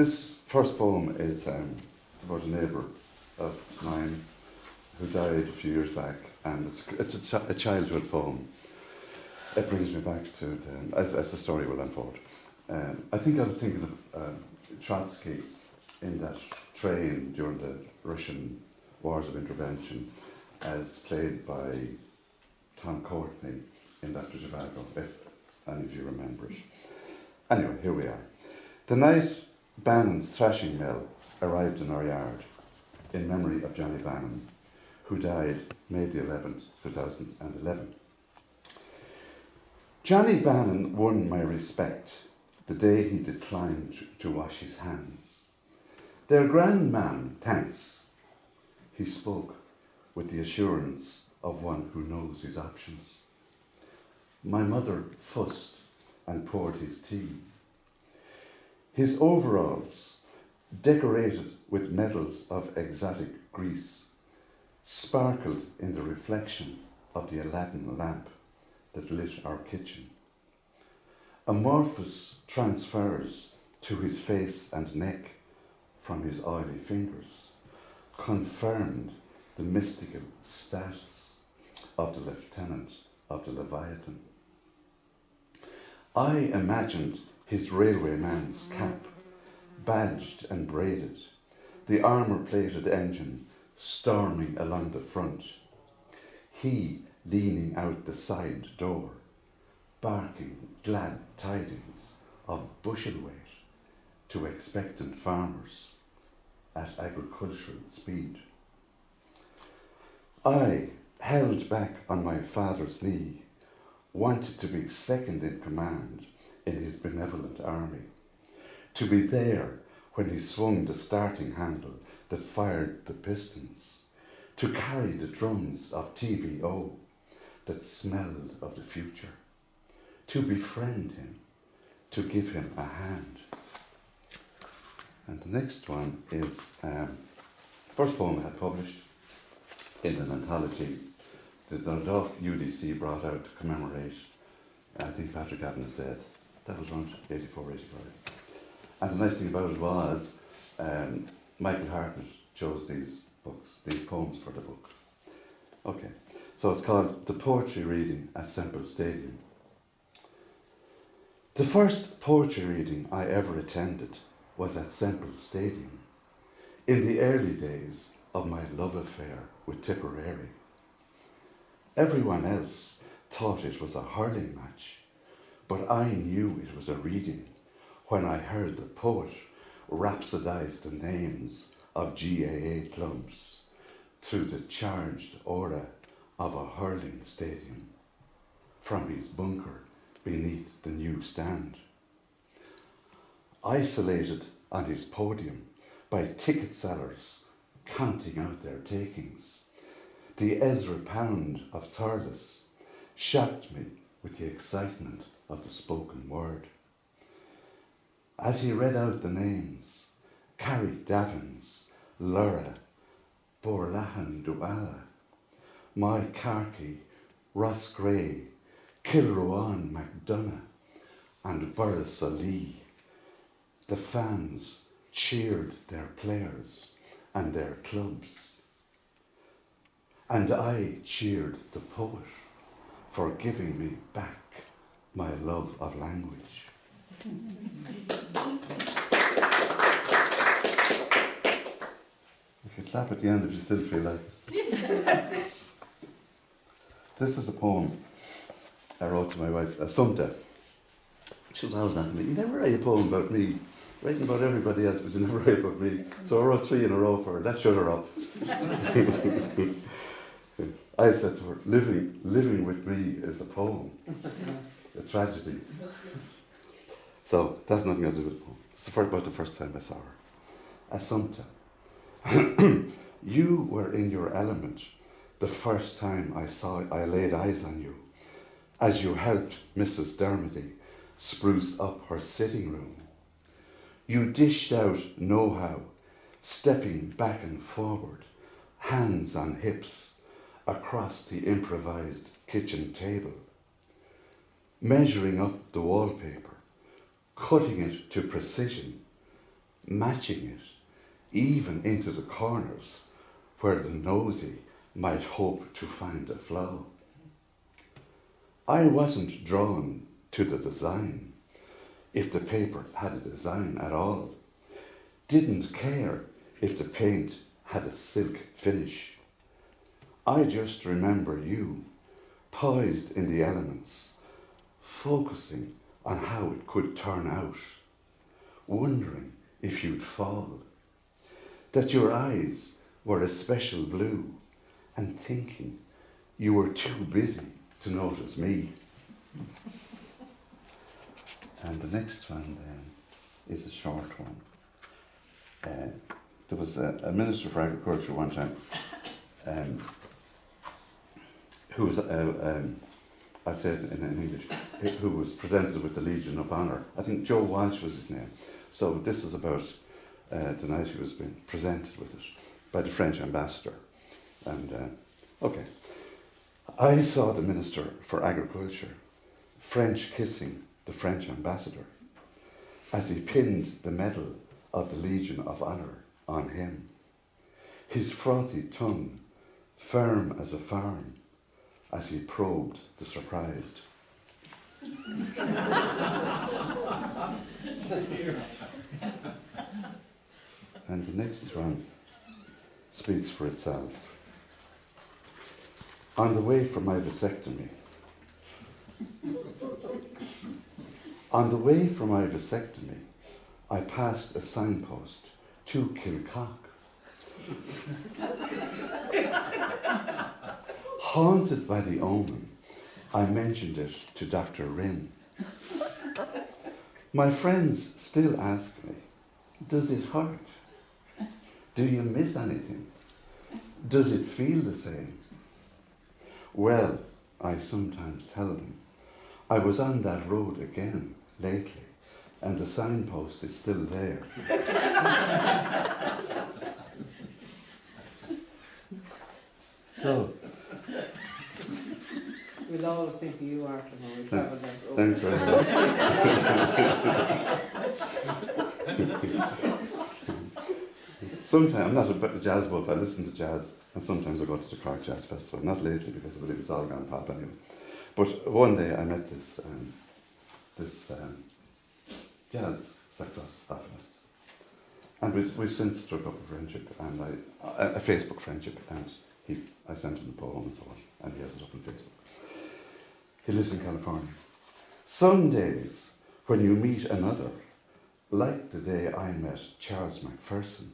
This first poem is about a neighbour of mine who died a few years back, and it's a childhood poem. It brings me back to as the story will unfold. I think I was thinking of Trotsky in that train during the Russian Wars of Intervention, as played by Tom Courtney in Dr. Zhivago, if any of you remember it. Anyway, here we are. The night Bannon's thrashing mill arrived in our yard, in memory of Johnny Bannon, who died May the 11th, 2011. Johnny Bannon won my respect the day he declined to wash his hands. "Their grand man, thanks," he spoke with the assurance of one who knows his options. My mother fussed and poured his tea. His overalls, decorated with medals of exotic Greece, sparkled in the reflection of the Aladdin lamp that lit our kitchen. Amorphous transfers to his face and neck from his oily fingers confirmed the mystical status of the lieutenant of the Leviathan. I imagined his railwayman's cap, badged and braided, the armour-plated engine storming along the front, he leaning out the side door, barking glad tidings of bushel weight to expectant farmers at agricultural speed. I, held back on my father's knee, wanted to be second in command in his benevolent army, to be there when he swung the starting handle that fired the pistons, to carry the drums of TVO that smelled of the future, to befriend him, to give him a hand. And the next one is first poem I had published in an anthology that the Dundalk UDC brought out to commemorate, I think, Patrick Kavanagh's death. That was around 84, 85. And the nice thing about it was Michael Hartnett chose these poems for the book. Okay, so it's called The Poetry Reading at Semple Stadium. The first poetry reading I ever attended was at Semple Stadium, in the early days of my love affair with Tipperary. Everyone else thought it was a hurling match, but I knew it was a reading when I heard the poet rhapsodise the names of GAA clubs through the charged aura of a hurling stadium from his bunker beneath the new stand. Isolated on his podium by ticket sellers counting out their takings, the Ezra Pound of Thurles shocked me with the excitement of the spoken word. As he read out the names, Carrick Davins, Lura, Borlahan Duala, Mai Carkey, Ross Gray, Kilrowan MacDonough, and Burris Ali, the fans cheered their players and their clubs. And I cheered the poet for giving me back my love of language. You can clap at the end if you still feel like it. This is a poem I wrote to my wife, Assumpta. She was always asking me, "You never write a poem about me, writing about everybody else, but you never write about me." So I wrote 3 in a row for her. That shut her up. I said to her, living with me is a poem, a tragedy. So that's nothing to do with the poem. It's about the first time I saw her. Assumpta, you were in your element the first time I laid eyes on you, as you helped Mrs. Dermody spruce up her sitting room. You dished out know-how, stepping back and forward, hands on hips, across the improvised kitchen table, measuring up the wallpaper, cutting it to precision, matching it even into the corners where the nosy might hope to find a flaw. I wasn't drawn to the design, if the paper had a design at all. Didn't care if the paint had a silk finish. I just remember you, poised in the elements, focusing on how it could turn out, wondering if you'd fall, that your eyes were a special blue, and thinking you were too busy to notice me. And the next one is a short one. There was a Minister for Agriculture one time who was, I said in English, who was presented with the Legion of Honour. I think Joe Walsh was his name. So this is about the night he was being presented with it by the French ambassador. And, okay. I saw the Minister for Agriculture French kissing the French ambassador as he pinned the medal of the Legion of Honour on him. His frothy tongue firm as a farm as he probed the surprised. And the next one speaks for itself. On the way from my vasectomy, I passed a signpost to Kilcock. Haunted by the omen, I mentioned it to Dr. Rinn. My friends still ask me, does it hurt? Do you miss anything? Does it feel the same? Well, I sometimes tell them, I was on that road again lately, and the signpost is still there. So, we'll always think of you, Arthur, when we travel that road. Thanks very much. Sometimes, I'm not a jazz buff, I listen to jazz, and sometimes I go to the Cork Jazz Festival. Not lately, because I believe it's all gone pop anyway. But one day I met this jazz saxophonist, and we've since struck up a friendship, and a Facebook friendship, and I sent him a poem and so on, and he has it up on Facebook. He lives in California. Some days, when you meet another, like the day I met Charles Macpherson,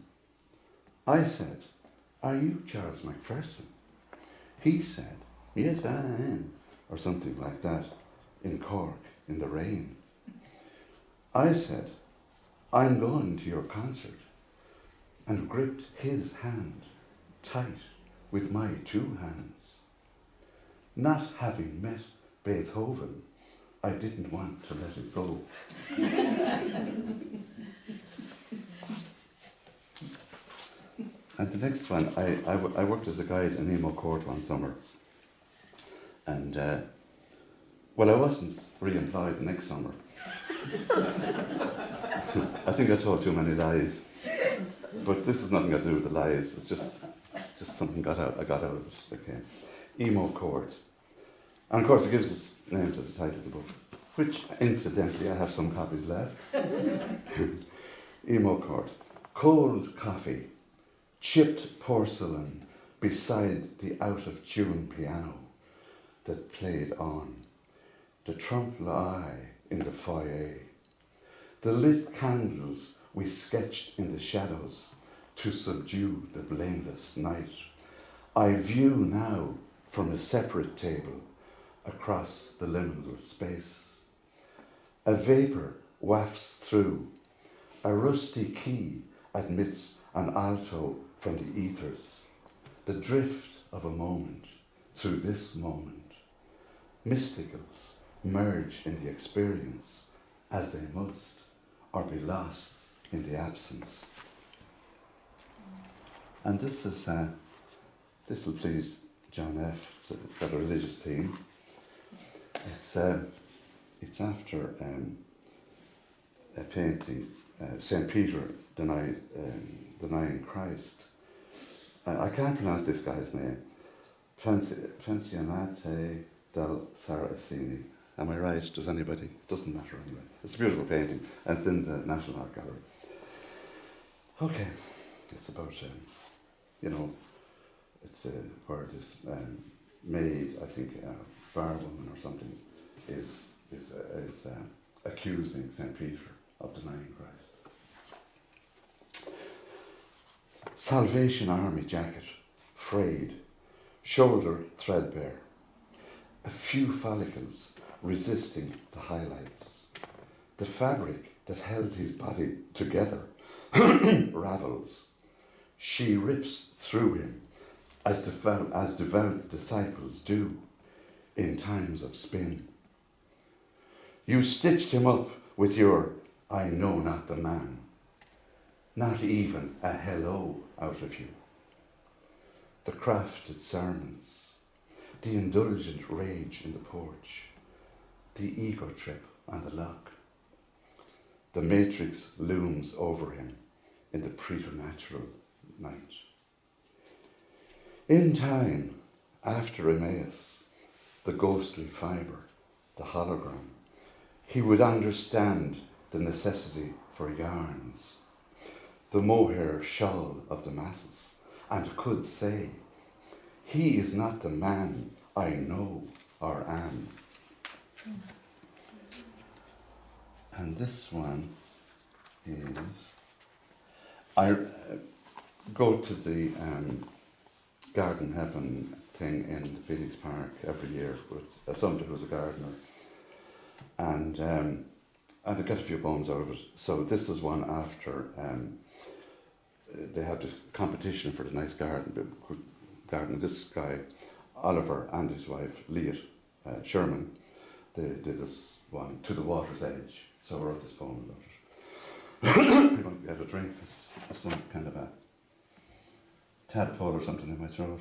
I said, are you Charles Macpherson? He said, yes, I am, or something like that, in Cork, in the rain. I said, I'm going to your concert, and gripped his hand tight with my two hands. Not having met Beethoven, I didn't want to let it go. And the next one, I worked as a guide in Emo Court one summer. And, well, I wasn't re-employed the next summer. I think I told too many lies. But this has nothing to do with the lies, it's just something I got out of it. Okay. Emo Court. And of course it gives us name to the title of the book, which incidentally I have some copies left. Emo Court. Cold coffee, chipped porcelain beside the out-of-tune piano that played on, the trompe-l'oeil in the foyer, the lit candles we sketched in the shadows to subdue the blameless night. I view now from a separate table across the liminal space. A vapour wafts through, a rusty key admits an alto from the ethers, the drift of a moment through this moment. Mysticals merge in the experience as they must, or be lost in the absence. And this will please John F. It's got a religious theme. It's after a painting St. Peter denying Christ. I can't pronounce this guy's name. Pensionate del Saraceni. Am I right? Does anybody? Doesn't matter anyway. It's a beautiful painting, and it's in the National Art Gallery. Okay, it's about, it's where this maid, I think, bar woman or something, is accusing St. Peter of denying Christ. Salvation Army jacket, frayed, shoulder threadbare, a few follicles resisting the highlights. The fabric that held his body together ravels. She rips through him as devout disciples do in times of spin. You stitched him up with your I know not the man, not even a hello out of you. The crafted sermons, the indulgent rage in the porch, the ego trip on the lock. The matrix looms over him in the preternatural night. In time, after Emmaus, the ghostly fibre, the hologram, he would understand the necessity for yarns, the mohair shawl of the masses, and could say, he is not the man I know or am. And this one is, I go to the Garden Heaven thing in Phoenix Park every year with somebody who's a gardener, and I get a few poems out of it. So this is one after they had this competition for the nice garden. This guy, Oliver, and his wife, Leah Sherman, they did this one, To the Water's Edge. So I wrote this poem about it. I'm going to get a drink because there's some kind of a tadpole or something in my throat.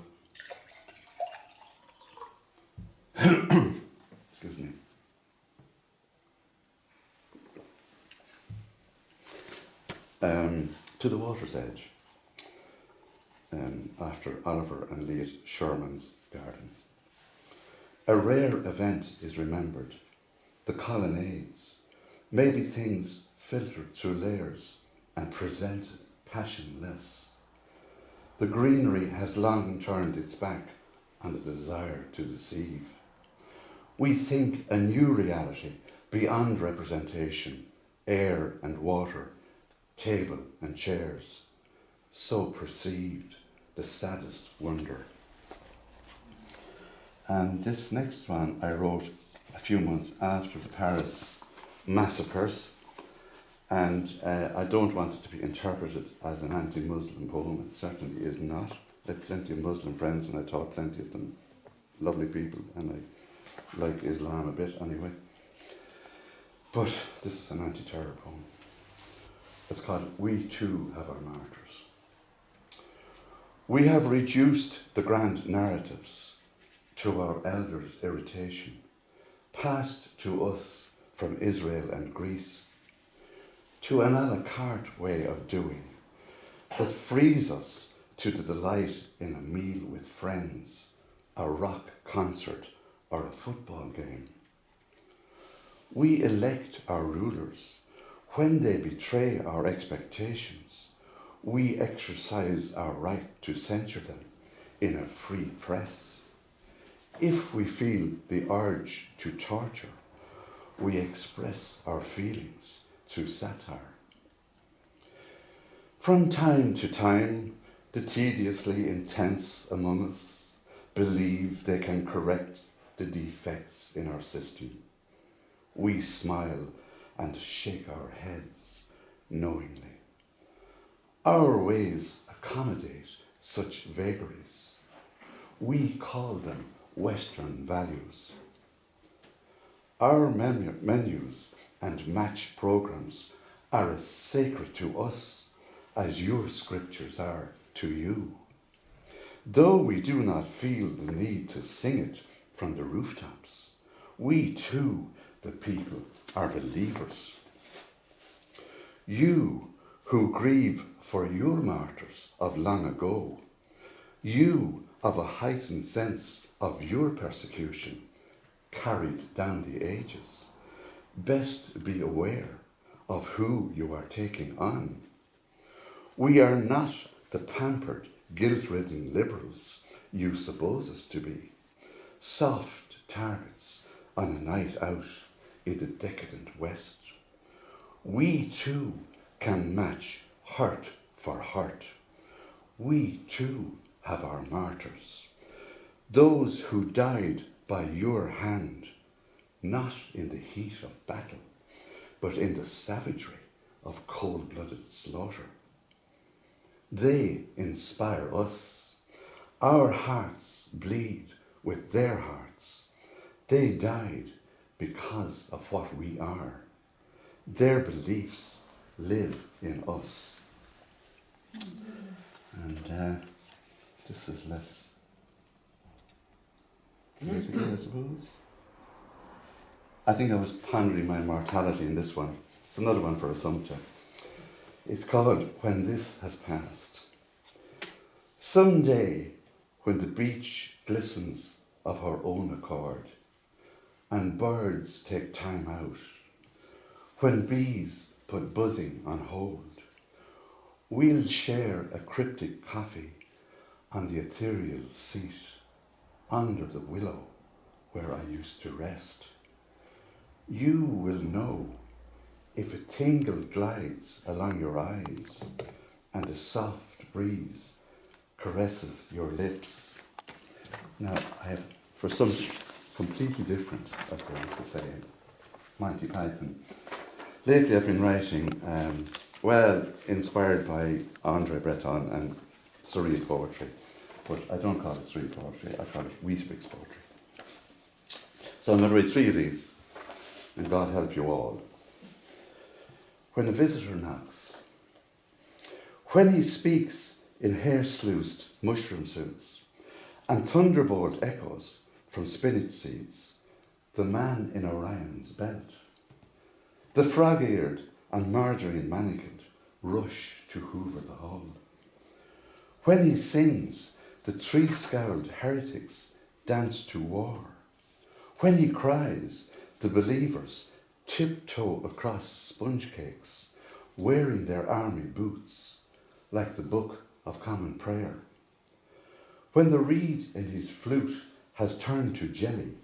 Excuse me. To the Water's Edge, after Oliver and Leah Sherman's garden. A rare event is remembered, the colonnades, maybe things filtered through layers and presented passionless. The greenery has long turned its back on the desire to deceive. We think a new reality beyond representation, air and water, table and chairs, so perceived, the saddest wonder. And this next one I wrote a few months after the Paris massacres, and I don't want it to be interpreted as an anti-Muslim poem. It certainly is not. I have plenty of Muslim friends and I taught plenty of them, lovely people, and I like Islam a bit anyway. But this is an anti-terror poem. It's called We Too Have Our Martyrs. We have reduced the grand narratives to our elders' irritation, passed to us from Israel and Greece, to an a la carte way of doing that frees us to the delight in a meal with friends, a rock concert, or a football game. We elect our rulers. When they betray our expectations, we exercise our right to censure them in a free press. If we feel the urge to torture, we express our feelings through satire. From time to time, the tediously intense among us believe they can correct the defects in our system. We smile and shake our heads knowingly. Our ways accommodate such vagaries. We call them Western values. Our menus and match programs are as sacred to us as your scriptures are to you. Though we do not feel the need to sing it from the rooftops, we too, the people, are believers. You who grieve for your martyrs of long ago, you of a heightened sense of your persecution carried down the ages, best be aware of who you are taking on. We are not the pampered, guilt-ridden liberals you suppose us to be, soft targets on a night out in the decadent West. We too can match heart for heart. We too have our martyrs, those who died by your hand, not in the heat of battle, but in the savagery of cold-blooded slaughter. They inspire us. Our hearts bleed with their hearts. They died because of what we are. Their beliefs live in us. And this is less political, I suppose. I think I was pondering my mortality in this one. It's another one for Assumpta. It's called When This Has Passed. Someday, when the beach glistens of her own accord, and birds take time out, when bees put buzzing on hold, we'll share a cryptic coffee on the ethereal seat under the willow where I used to rest. You will know if a tingle glides along your eyes and a soft breeze caresses your lips. Now, I have, for something completely different, as they used to say in Monty Python, lately I've been writing, inspired by Andre Breton and surreal poetry, but I don't call it surreal poetry, I call it Weisbach's poetry. So I'm going to read 3 of these, and God help you all. When a visitor knocks, when he speaks in hair-sluiced mushroom suits, and thunderbolt echoes from spinach seeds, the man in Orion's belt, the frog-eared and margarine-manacled rush to hoover the hall. When he sings, the 3 scowled heretics dance to war. When he cries, the believers tiptoe across sponge cakes, wearing their army boots, like the Book of Common Prayer. When the reed in his flute has turned to jelly,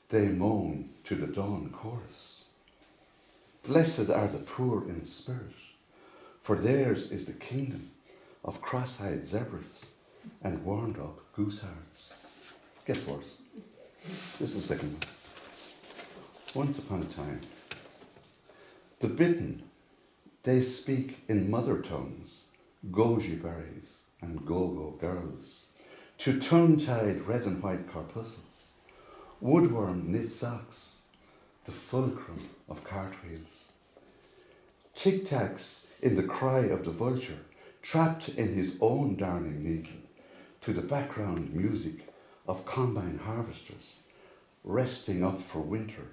they moan to the dawn chorus. Blessed are the poor in spirit, for theirs is the kingdom of cross-eyed zebras and warmed-up goosehearts. Gets worse. This is the second one. Once upon a time, the bitten, they speak in mother tongues, goji berries and go-go girls, to tongue-tied red and white corpuscles, woodworm knit socks, the fulcrum of cartwheels. Tic-tacs in the cry of the vulture, trapped in his own darning needle, to the background music of combine harvesters, resting up for winter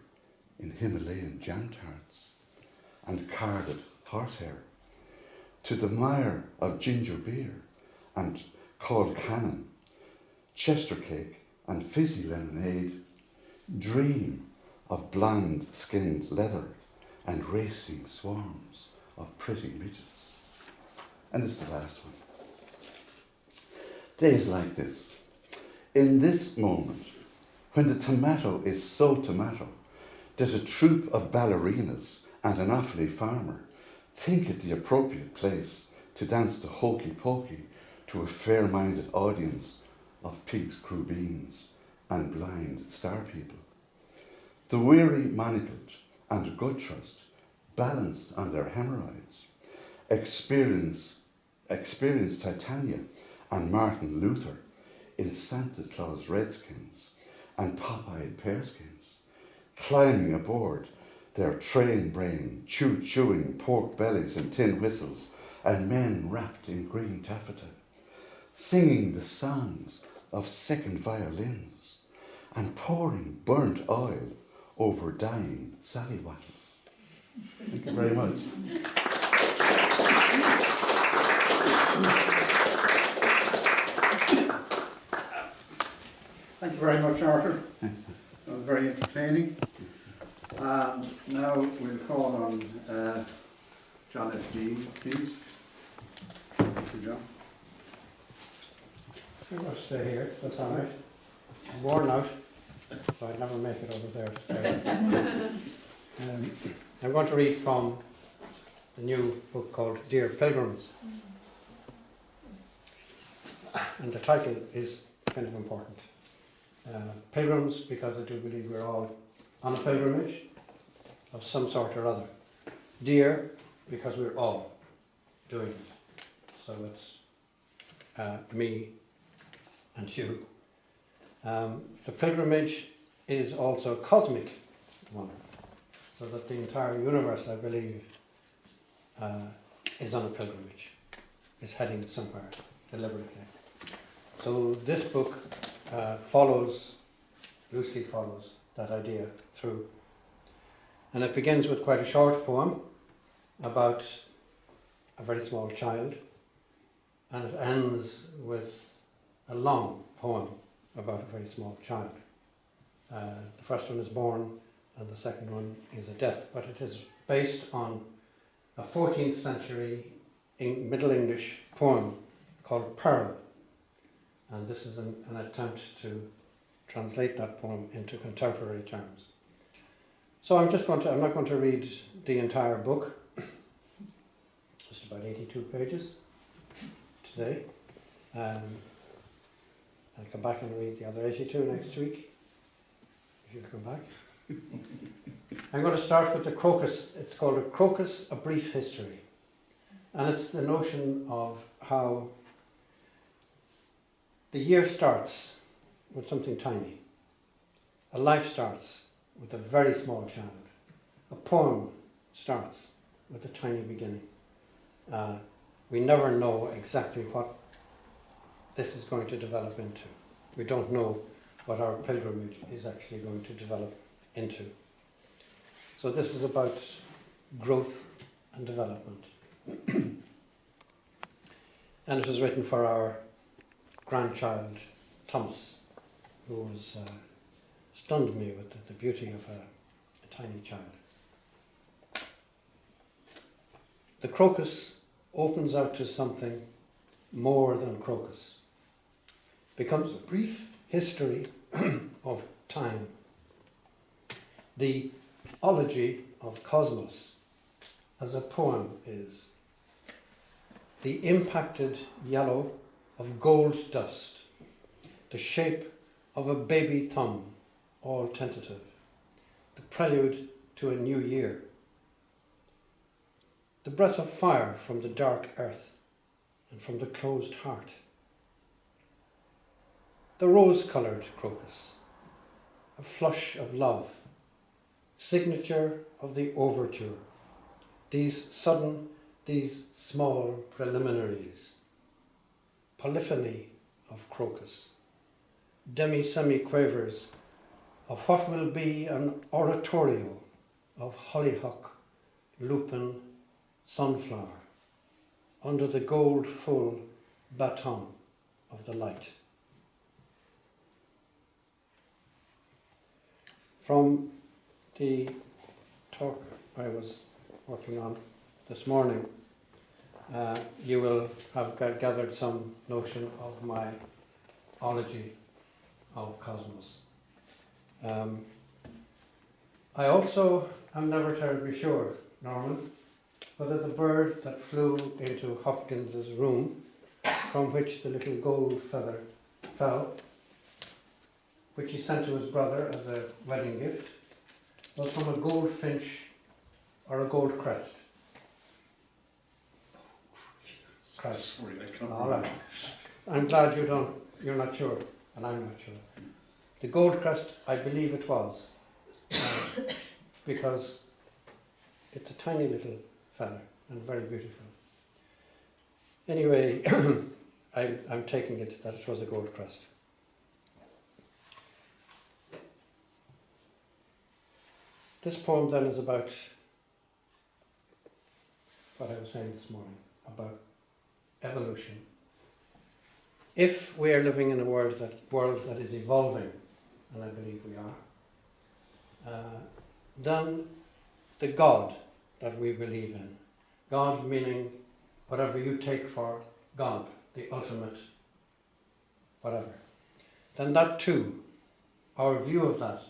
in Himalayan jam tarts and carded horsehair, to the mire of ginger beer and cold cannon, chester cake and fizzy lemonade, dream of blonde-skinned leather and racing swarms of pretty midgets. And this is the last one. Days like this, in this moment, when the tomato is so tomato that a troop of ballerinas and an Offaly farmer think it the appropriate place to dance the hokey pokey to a fair-minded audience of pigs' crew beans and blind star people. The weary manacled and gut trust, balanced on their hemorrhoids, experience Titania and Martin Luther in Santa Claus redskins and pop-eyed pareskins, climbing aboard their train-brain, chewing pork bellies and tin whistles, and men wrapped in green taffeta, singing the songs of second violins and pouring burnt oil over dying sallywattles. Thank you very much. Thank you very much, Arthur. That was very entertaining. And now we'll call on John F. Dean, please. Thank you, John. I'm going to stay here, that's all right. I'm worn out, so I'd never make it over there to stay. I'm going to read from the new book called Dear Pilgrims. And the title is kind of important. Pilgrims, because I do believe we're all on a pilgrimage of some sort or other. Dear, because we're all doing it. So it's me and you. The pilgrimage is also a cosmic one, so that the entire universe, I believe, is on a pilgrimage, is heading somewhere deliberately. So this book loosely follows that idea through. And it begins with quite a short poem about a very small child, and it ends with a long poem about a very small child. The first one is born and the second one is a death, but it is based on a 14th century Middle English poem called Pearl. And this is an attempt to translate that poem into contemporary terms. So I'm not going to read the entire book, just about 82 pages today. I'll come back and read the other 82 next week, if you'll come back. I'm going to start with the crocus. It's called A Crocus, A Brief History. And it's the notion of how the year starts with something tiny. A life starts with a very small child. A poem starts with a tiny beginning. We never know exactly what this is going to develop into. We don't know what our pilgrimage is actually going to develop into. So this is about growth and development. And it was written for our grandchild, Thomas, who was stunned me with the beauty of a tiny child. The crocus opens out to something more than crocus. Becomes a brief history of time. The ology of cosmos, as a poem is. The impacted yellow of gold dust, the shape of a baby thumb, all tentative, the prelude to a new year, the breath of fire from the dark earth and from the closed heart, the rose-coloured crocus, a flush of love, signature of the overture, these small preliminaries, polyphony of crocus, demi-semi-quavers of what will be an oratorio of hollyhock, lupin, sunflower, under the gold full baton of the light. From the talk I was working on this morning, you will have gathered some notion of my ology of cosmos. I also am never terribly sure, Norman, whether the bird that flew into Hopkins's room, from which the little gold feather fell, which he sent to his brother as a wedding gift, was from a goldfinch or a gold crest. Crest. Sorry, I can't All right. I'm glad you're not sure, and I'm not sure. The gold crest, I believe it was, because it's a tiny little feather and very beautiful. Anyway, I'm taking it that it was a gold crest. This poem then is about what I was saying this morning about evolution. If we are living in a world that is evolving, and I believe we are, then the God that we believe in, God meaning whatever you take for God, the ultimate whatever, then that too, our view of that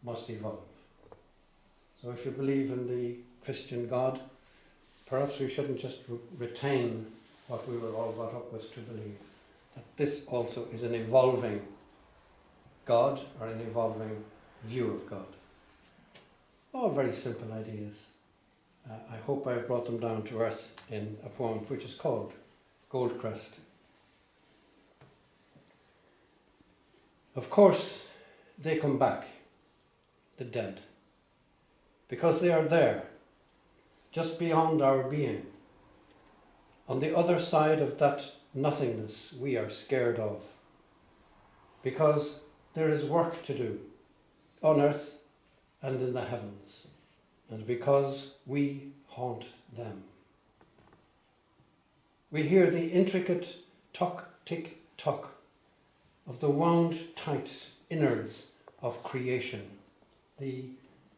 must evolve. So if you believe in the Christian God, perhaps we shouldn't just retain what we were all brought up with to believe, that this also is an evolving God or an evolving view of God. All very simple ideas. I hope I've brought them down to earth in a poem which is called Goldcrest. Of course, they come back, the dead, because they are there, just beyond our being, on the other side of that nothingness we are scared of, because there is work to do on earth and in the heavens, and because we haunt them. We hear the intricate tock, tick, tock of the wound tight innards of creation, the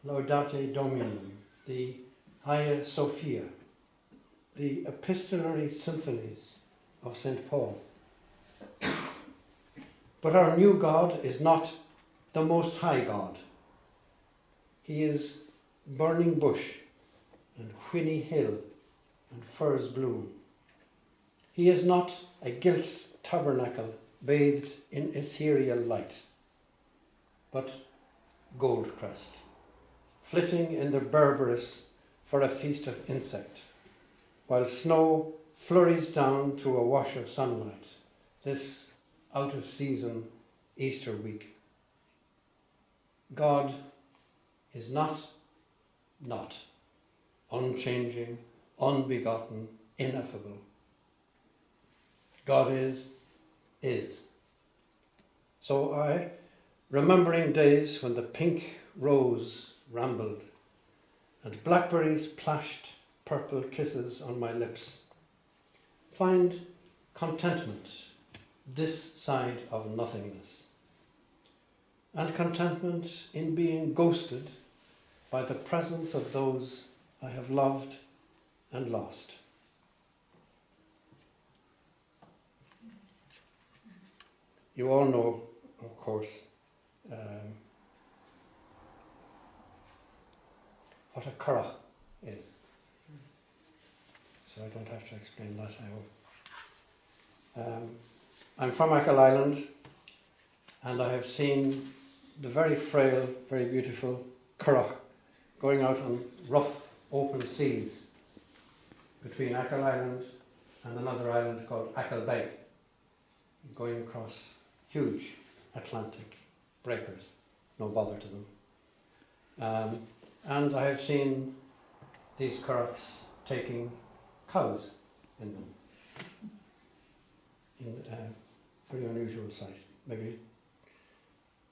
Laudate Dominum, the Hagia Sophia, the epistolary symphonies of St. Paul. But our new God is not the Most High God. He is burning bush and whinny hill and furze bloom. He is not a gilt tabernacle bathed in ethereal light, but Goldcrest, flitting in the Berberis for a feast of insect, while snow flurries down through a wash of sunlight, this out-of-season Easter week. God is not, unchanging, unbegotten, ineffable. God is. So I, remembering days when the pink rose rambled and blackberries plashed purple kisses on my lips, find contentment this side of nothingness, and contentment in being ghosted by the presence of those I have loved and lost. You all know, of course, what a curragh is. So I don't have to explain that, I hope. I'm from Achill Island, and I have seen the very frail, very beautiful curragh going out on rough, open seas between Achill Island and another island called Achill Bay, going across huge Atlantic breakers, no bother to them. And I have seen these curraghs taking cows in them, in a very unusual sight. Maybe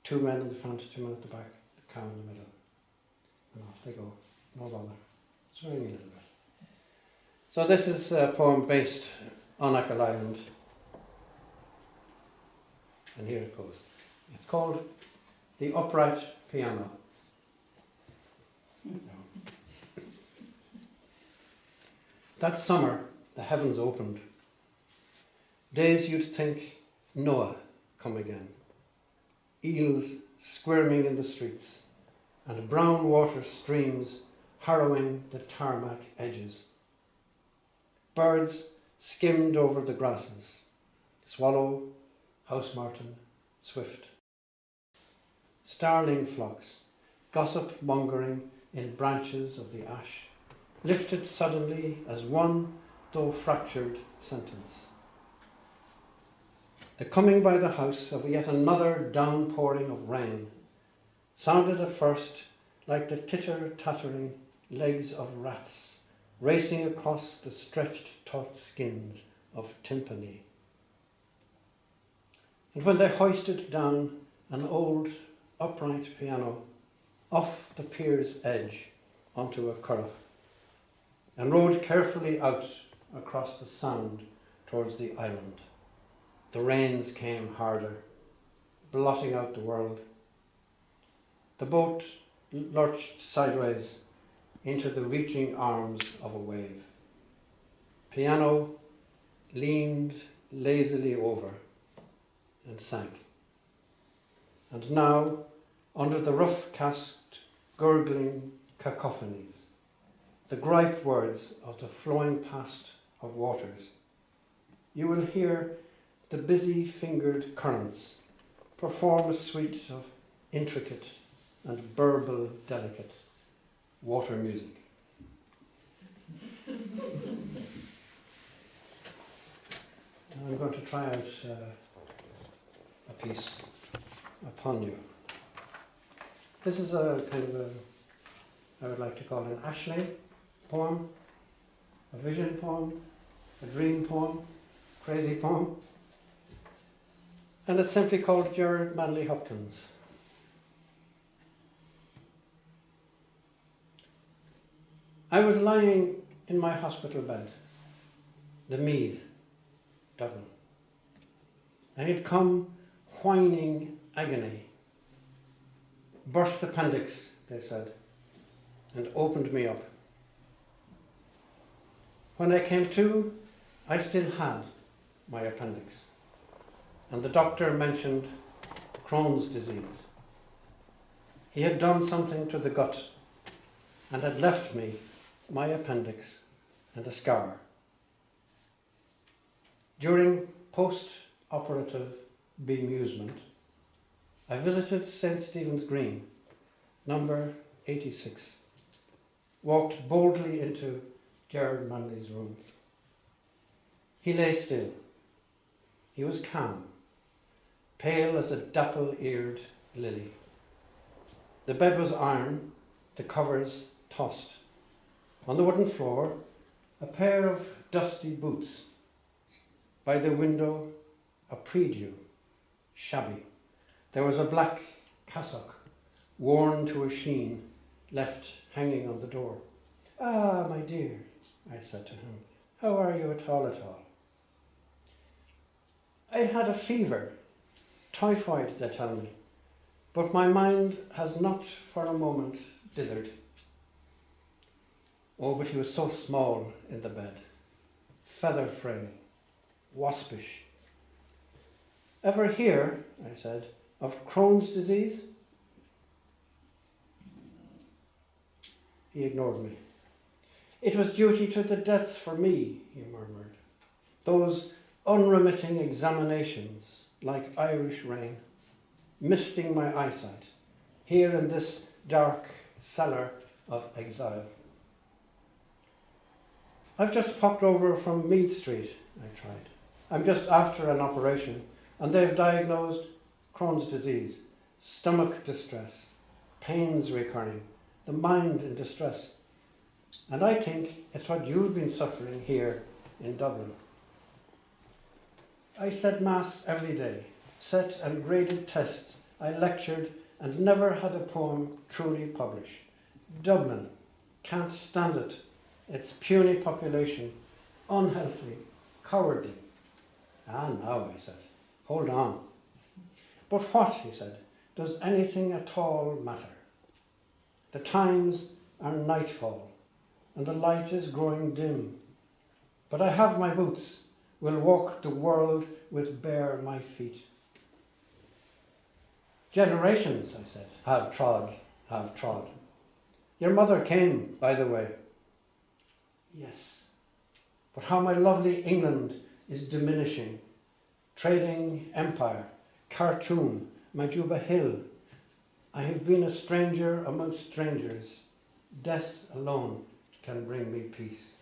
2 men in the front, 2 men at the back, a cow in the middle, and off they go, no bother, swinging a little bit. So this is a poem based on Achill Island, and here it goes. It's called The Upright Piano. That summer, the heavens opened. Days you'd think Noah come again. Eels squirming in the streets, and brown water streams harrowing the tarmac edges. Birds skimmed over the grasses. Swallow, house martin, swift. Starling flocks, gossip mongering in branches of the ash, lifted suddenly as one, though fractured, sentence. The coming by the house of yet another downpouring of rain sounded at first like the titter-tattering legs of rats racing across the stretched taut skins of timpani. And when they hoisted down an old upright piano off the pier's edge onto a curragh, and rowed carefully out across the sand towards the island. The rains came harder, blotting out the world. The boat lurched sideways into the reaching arms of a wave. Piano leaned lazily over and sank. And now, under the rough-cast, gurgling cacophonies, the gripe words of the flowing past of waters, you will hear the busy-fingered currents perform a suite of intricate and burble delicate water music. I'm going to try out a piece upon you. This is a kind of a, I would like to call an Ashley poem, a vision poem, a dream poem, crazy poem, and it's simply called Gerard Manley Hopkins. I was lying in my hospital bed, the Meath, Dublin. I had come whining agony. Burst appendix, they said, and opened me up. When I came to, I still had my appendix, and the doctor mentioned Crohn's disease. He had done something to the gut and had left me my appendix and a scar. During post-operative bemusement, I visited St. Stephen's Green, number 86, walked boldly into Gerard Manley's room. He lay still. He was calm, pale as a dapple-eared lily. The bed was iron, the covers tossed. On the wooden floor, a pair of dusty boots. By the window, a prie-dieu, shabby. There was a black cassock, worn to a sheen, left hanging on the door. "Ah, my dear," I said to him, "how are you at all? I had a fever, typhoid, they tell me, but my mind has not for a moment dithered." Oh, but he was so small in the bed, feather frail, waspish. "Ever hear," I said, "of Crohn's disease?" He ignored me. "It was duty to the death for me," he murmured. "Those unremitting examinations, like Irish rain, misting my eyesight, here in this dark cellar of exile. "I've just popped over from Meath Street," I tried. "I'm just after an operation, and they've diagnosed Crohn's disease, stomach distress, pains recurring, the mind in distress. And I think it's what you've been suffering here in Dublin." I said Mass every day, set and graded tests, I lectured, and never had a poem truly published. Dublin, can't stand it. Its puny population, unhealthy, cowardly. "Ah, now," I said, "hold on." "But what," he said, "does anything at all matter? The times are nightfall, and the light is growing dim. But I have my boots, will walk the world with bare my feet." "Generations," I said, have trod. Your mother came, by the way." "Yes, but how my lovely England is diminishing. Trading empire, Khartoum, Majuba Hill. I have been a stranger amongst strangers. Death alone can bring me peace."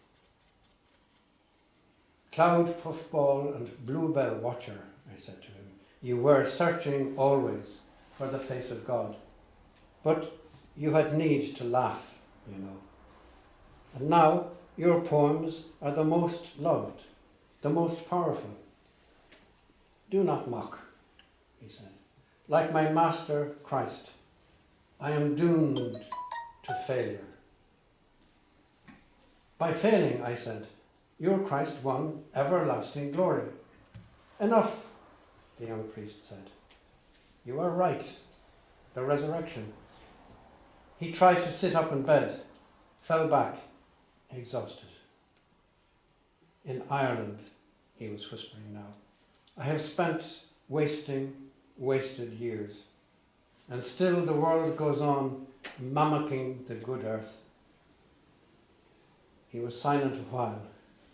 "Cloud puffball and bluebell watcher," I said to him, "you were searching always for the face of God. But you had need to laugh, you know. And now your poems are the most loved, the most powerful. Do not mock," he said. "Like my master Christ, I am doomed to failure." By failing, I said, your Christ won everlasting glory. Enough, the young priest said. You are right. The resurrection. He tried to sit up in bed, fell back, exhausted. In Ireland, he was whispering now, I have spent wasted years, and still the world goes on mimicking the good earth. He was silent a while,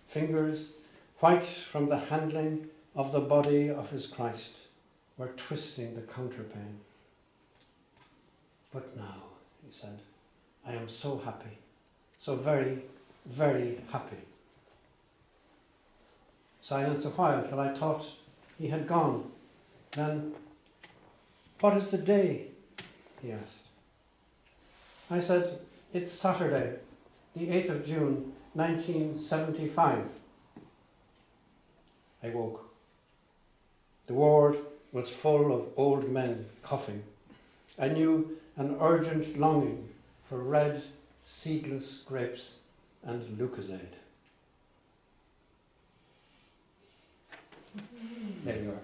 fingers white from the handling of the body of his Christ were twisting the counterpane. But now, he said, I am so happy, so very, very happy. Silence a while till I thought he had gone. Then, what is the day? He asked. I said, it's Saturday, the 8th of June, 1975. I woke. The ward was full of old men coughing. I knew an urgent longing for red, seedless grapes and Lucozade. There you are.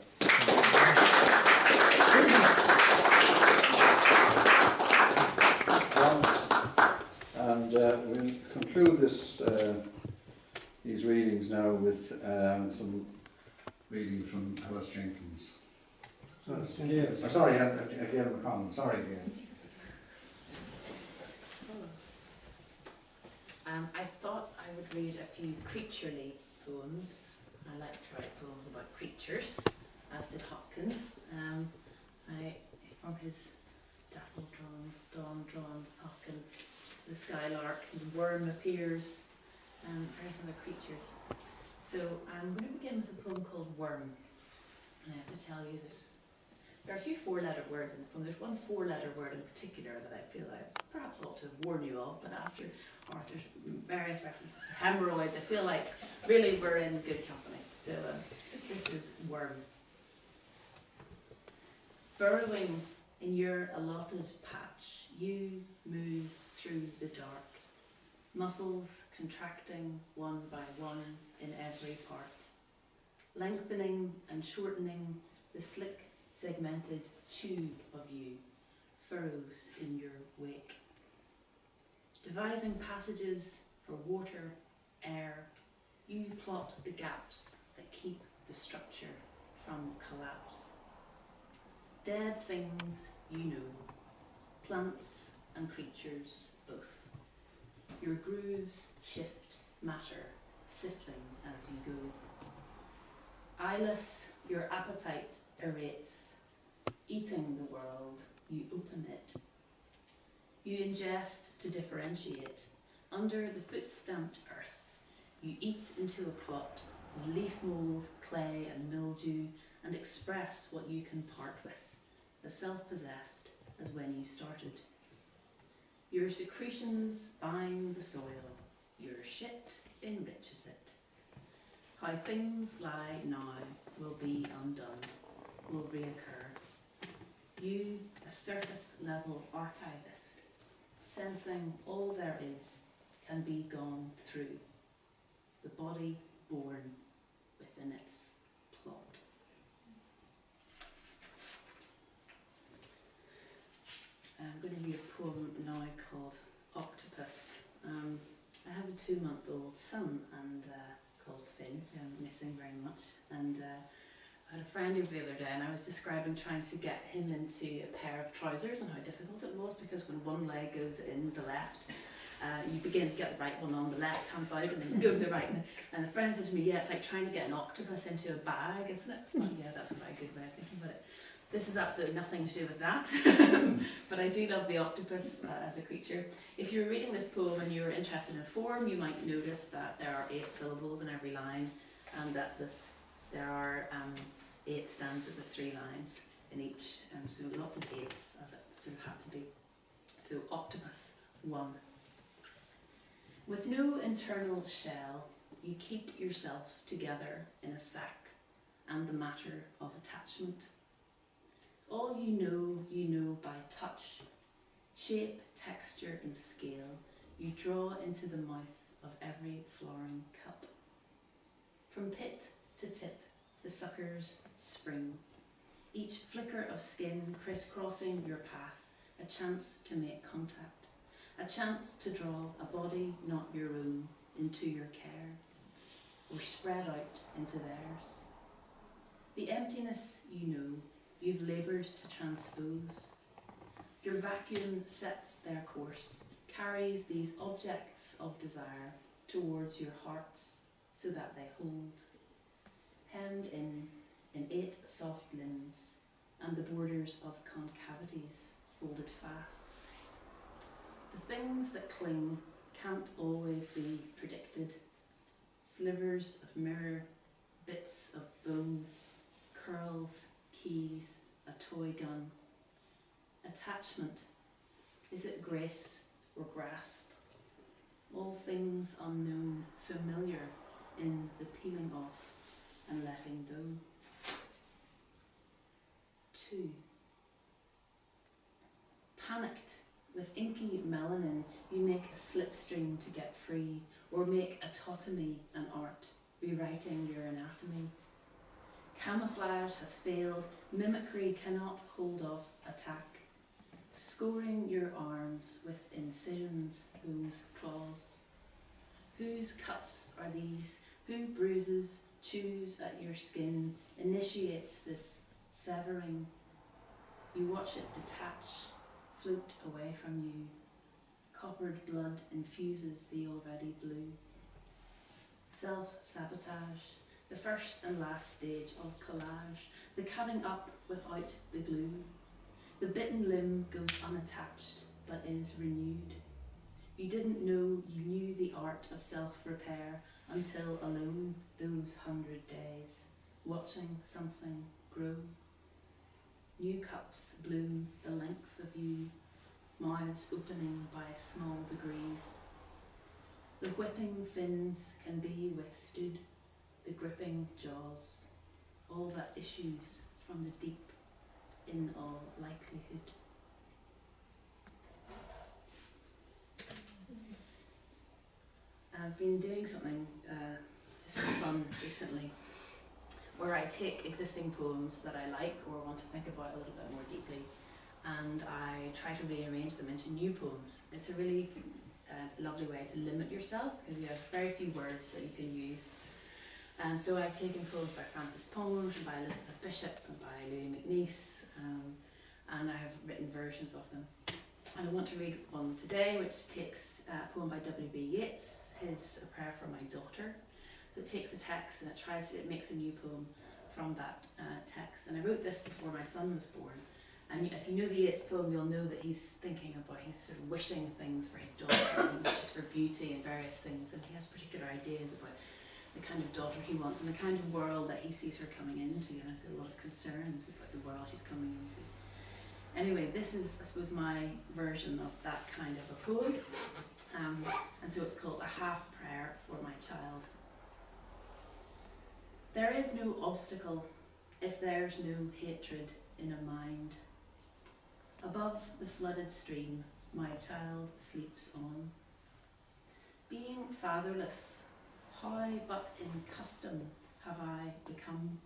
And we'll conclude these readings now with some reading from Alice Jenkins. Sorry, Gail McConnell. Sorry, Gail. I thought I would read a few creaturely poems. I like to write poems about creatures, as did Hopkins. From his dapple dawn drawn falcon, the skylark, his worm appears, various other creatures. So I'm going to begin with a poem called Worm. And I have to tell you, there are a few four-letter words in this poem. There's one four-letter word in particular that I feel I perhaps ought to warn you of, but after Arthur's various references to hemorrhoids, I feel like really we're in good company. So this is Worm. Burrowing in your allotted patch, you move through the dark, muscles contracting one by one in every part, lengthening and shortening the slick, segmented tube of you, furrows in your wake. Devising passages for water, air, you plot the gaps that keep the structure from collapse. Dead things you know, plants and creatures both. Your grooves shift matter, sifting as you go. Eyeless, your appetite aerates, eating the world, you open it. You ingest to differentiate. Under the foot-stamped earth, you eat into a clot of leaf mould, clay and mildew, and express what you can part with, as self-possessed as when you started. Your secretions bind the soil, your shit enriches it. How things lie now will be undone, will reoccur. You, a surface-level archivist, sensing all there is can be gone through, the body born within its plot. I'm going to read a poem now called Octopus. I have a 2-month-old son and called Finn, who I'm missing very much, and I had a friend over the other day and I was describing trying to get him into a pair of trousers and how difficult it was, because when one leg goes in the left, you begin to get the right one on, the left comes out and then you go to the right, and a friend said to me, yeah, it's like trying to get an octopus into a bag, isn't it? Well, yeah, that's a very good way of thinking about it. This has absolutely nothing to do with that, but I do love the octopus as a creature. If you're reading this poem and you're interested in form, you might notice that there are 8 syllables in every line, and that there are 8 stanzas of 3 lines in each, so lots of 8s as it sort of had to be. So Octopus 1. With no internal shell, you keep yourself together in a sack and the matter of attachment. All you know by touch, shape, texture and scale, you draw into the mouth of every flowering cup. From pit to tip, the suckers spring. Each flicker of skin crisscrossing your path, a chance to make contact, a chance to draw a body not your own into your care, or spread out into theirs. The emptiness you know, you've laboured to transpose. Your vacuum sets their course, carries these objects of desire towards your hearts so that they hold, hemmed in 8 soft limbs and the borders of concavities folded fast. The things that cling can't always be predicted. Slivers of mirror, bits of bone, curls, keys, a toy gun. Attachment, is it grace or grasp? All things unknown, familiar in the peeling off and letting go. 2. Panicked, with inky melanin, you make a slipstream to get free, or make autotomy an art, rewriting your anatomy. Camouflage has failed, mimicry cannot hold off attack. Scoring your arms with incisions, whose claws. Whose cuts are these? Who bruises, chews at your skin, initiates this severing? You watch it detach, float away from you. Coppered blood infuses the already blue. Self-sabotage, the first and last stage of collage, the cutting up without the glue. The bitten limb goes unattached, but is renewed. You didn't know you knew the art of self-repair until alone those 100 days, watching something grow. New cups bloom the length of you, mouths opening by small degrees. The whipping fins can be withstood, the gripping jaws, all that issues from the deep in all likelihood. I've been doing something just for fun recently, where I take existing poems that I like or want to think about a little bit more deeply, and I try to rearrange them into new poems. It's a really lovely way to limit yourself because you have very few words that you can use. And so I've taken poems by Frances Pound, and by Elizabeth Bishop, and by Louis MacNeice, and I have written versions of them. And I want to read one today, which takes a poem by W.B. Yeats, his A Prayer for My Daughter. So it takes the text and it makes a new poem from that text. And I wrote this before my son was born. And if you know the Yeats poem, you'll know that he's thinking about, he's sort of wishing things for his daughter, and he wishes for beauty and various things, and he has particular ideas about the kind of daughter he wants and the kind of world that he sees her coming into, and has a lot of concerns about the world she's coming into. Anyway, this is, I suppose, my version of that kind of a poem, and so it's called A Half Prayer for My Child. There is no obstacle if there's no hatred in a mind. Above the flooded stream, my child sleeps on. Being fatherless, how but in custom have I become?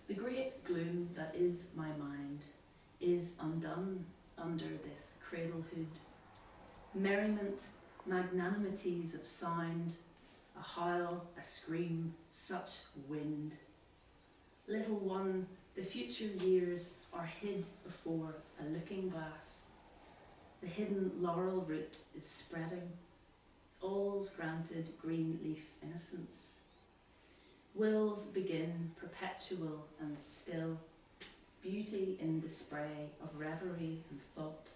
The great gloom that is my mind is undone under this cradlehood. Merriment, magnanimities of sound, a howl, a scream, such wind. Little one, the future years are hid before a looking glass. The hidden laurel root is spreading. All's granted green leaf innocence. Wills begin perpetual and still. Beauty in the spray of reverie and thought.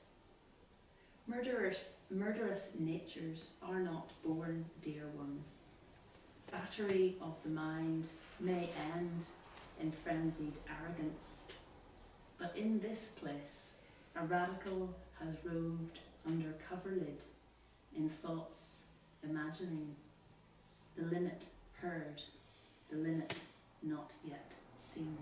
Murderous natures are not born, dear one. Battery of the mind may end in frenzied arrogance, but in this place a radical has roved under coverlid in thoughts, imagining the linnet heard, the linnet not yet seen.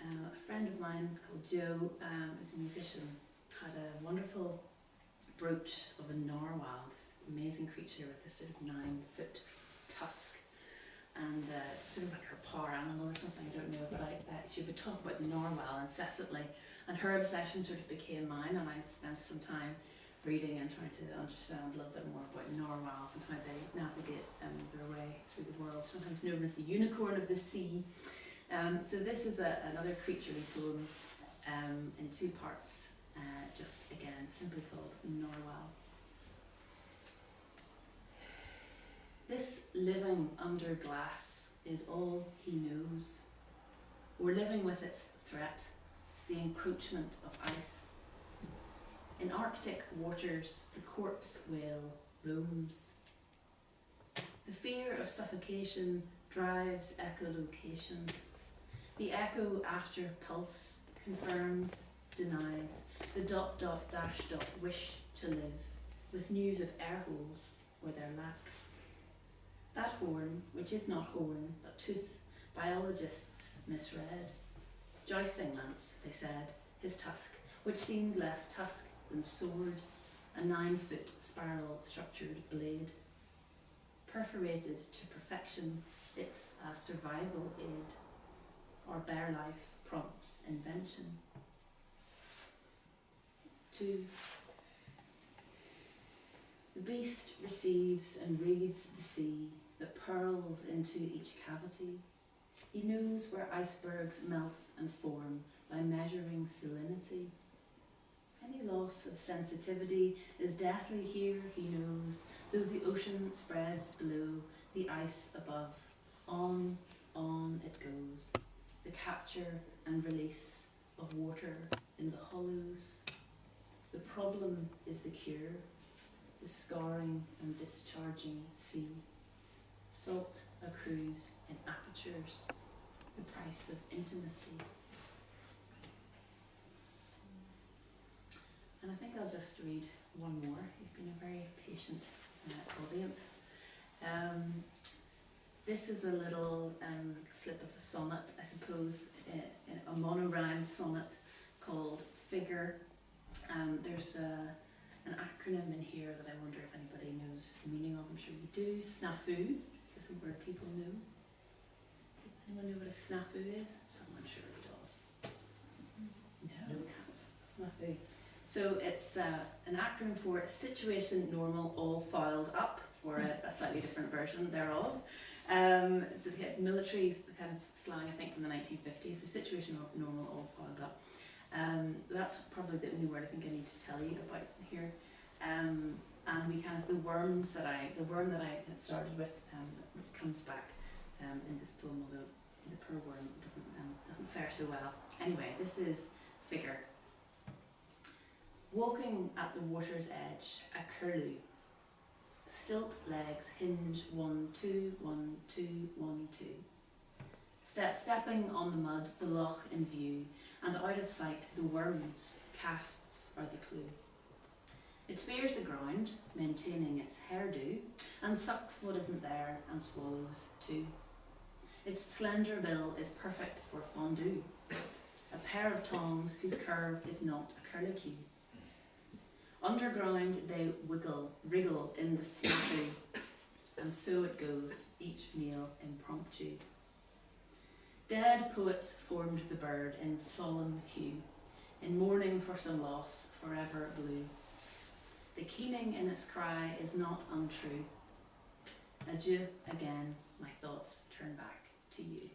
A friend of mine mine called Joe, who's a musician, had a wonderful brooch of a narwhal, this amazing creature with this sort of 9-foot tusk, and sort of like her power animal or something, I don't know, but she would talk about the narwhal incessantly, and her obsession sort of became mine, and I spent some time reading and trying to understand a little bit more about narwhals and how they navigate their way through the world, sometimes known as the unicorn of the sea. So this is another creaturely poem in 2 parts, just again simply called Narwhal. This living under glass is all he knows. We're living with its threat, the encroachment of ice. In Arctic waters, the corpse whale roams. The fear of suffocation drives echolocation. The echo after pulse confirms, denies, the ... wish to live, with news of air holes or their lack. That horn, which is not horn, but tooth, biologists misread. Jousting lance, they said, his tusk, which seemed less tusk than sword, a 9-foot spiral-structured blade. Perforated to perfection, it's a survival aid. Our bare life prompts invention. 2. The beast receives and reads the sea that purls into each cavity. He knows where icebergs melt and form by measuring salinity. Any loss of sensitivity is deathly here, he knows, though the ocean spreads below, the ice above. On it goes. The capture and release of water in the hollows. The problem is the cure, the scarring and discharging sea. Salt accrues in apertures, the price of intimacy. And I think I'll just read one more. You've been a very patient audience. This is a little slip of a sonnet, I suppose, a monorhymed sonnet called Figure. There's an acronym in here that I wonder if anybody knows the meaning of. I'm sure you do. SNAFU. This is a word people know. Anyone know what a SNAFU is? Someone surely does. No. SNAFU. So it's an acronym for Situation Normal All Fouled Up, or a slightly different version thereof. So we have military kind of slang, I think, from the 1950s. So Situation Normal All Fouled Up. That's probably the only word I think I need to tell you about here. And we kind of the worm that I started with comes back in this poem, although the poor worm doesn't fare so well. Anyway, this is Figure. Walking at the water's edge, a curlew. Stilt legs hinge 1, 2, 1, 2, 1, 2. Stepping on the mud, the loch in view, and out of sight the worms, casts are the clue. It spears the ground, maintaining its hairdo, and sucks what isn't there and swallows too. Its slender bill is perfect for fondue, a pair of tongs whose curve is not a curlicue. Underground they wriggle in the snafu, and so it goes, each meal impromptu. Dead poets formed the bird in solemn hue, in mourning for some loss, forever blue. The keening in its cry is not untrue. Adieu again, my thoughts turn back to you.